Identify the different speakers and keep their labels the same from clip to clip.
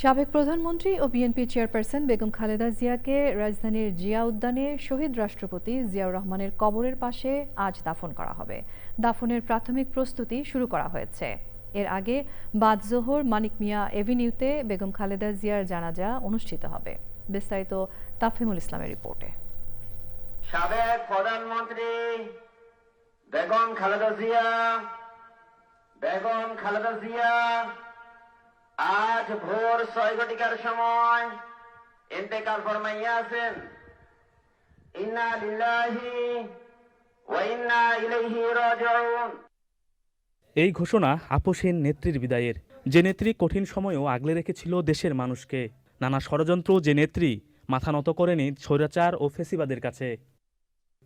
Speaker 1: সাবেক প্রধানমন্ত্রী ও BNP chairperson Begum Khaleda জিয়াকে রাজধানীর জিয়া উদ্যানে শহীদ রাষ্ট্রপতি জিয়াউর রহমানের কবরের পাশে আজ দাফন করা হবে। দাফনের প্রাথমিক প্রস্তুতি শুরু করা হয়েছে। এর আগে বাদ জোহর মানিক মিয়া এভিনিউতে বেগম খালেদা জিয়ার জানাজা অনুষ্ঠিত হবে। বিস্তারিত তাফহিমুল ইসলামের রিপোর্টে।
Speaker 2: সাবেক প্রধানমন্ত্রী বেগম খালেদা জিয়া আজ ভোর 6 ঘটিকার সময় ইন্তেকাল ফরমাইয়াছেন। ইন্না লিল্লাহি ওয়া ইন্না ইলাইহি রাজিউন।
Speaker 3: এই ঘোষণা আপোষহীন নেত্রীর বিদায়ের। যে নেত্রী কঠিন সময়েও আগলে রেখেছিল দেশের মানুষকে, নানা ষড়যন্ত্র যে নেত্রী মাথা নত করেনি স্বৈরাচার ও ফেসিবাদের কাছে।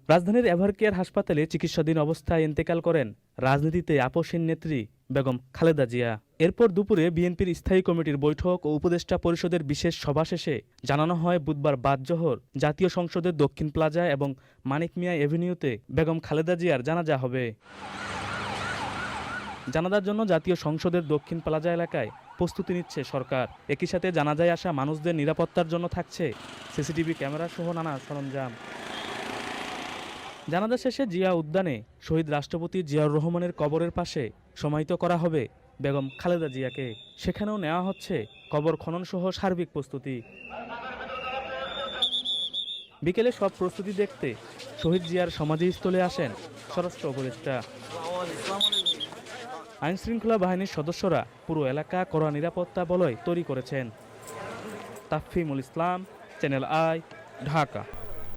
Speaker 3: রাজধানীর এভারকেয়ার হাসপাতালে চিকিৎসাধীন অবস্থায় ইন্তেকাল করেন রাজনীতিতে আপোষহীন নেত্রী বেগম খালেদা জিয়া। এরপর দুপুরে বিএনপির স্থায়ী কমিটির বৈঠক ও উপদেষ্টা পরিষদের বিশেষ সভা শেষে জানানো হয় বুধবার বাদ জোহর জাতীয় সংসদের দক্ষিণ প্লাজা এবং মানিক মিয়া এভিনিউতে বেগম খালেদা জিয়ার জানাজা হবে। জানাজার জন্য জাতীয় সংসদের দক্ষিণ প্লাজা এলাকায় প্রস্তুতি নিচ্ছে সরকার। একই সাথে জানাজায় আসা মানুষদের নিরাপত্তার জন্য থাকছে সিসিটিভি ক্যামেরা সহ নানা সরঞ্জাম। জানাজা শেষে জিয়া উদ্যানে শহীদ রাষ্ট্রপতি জিয়াউর রহমানের কবরের পাশে সমাহিত করা হবে বেগম খালেদা জিয়াকে। সেখানেও নেওয়া হচ্ছে কবর খনন সহ সার্বিক প্রস্তুতি। বিকেলে সব প্রস্তুতি দেখতে শহীদ জিয়ার সমাধিস্থলে আসেন স্বরাষ্ট্র উপদেষ্টা। আইনশৃঙ্খলা বাহিনীর সদস্যরা পুরো এলাকা কড়া নিরাপত্তা বলয় তৈরি করেছেন। তাফহিমুল ইসলাম, চ্যানেল আই, ঢাকা।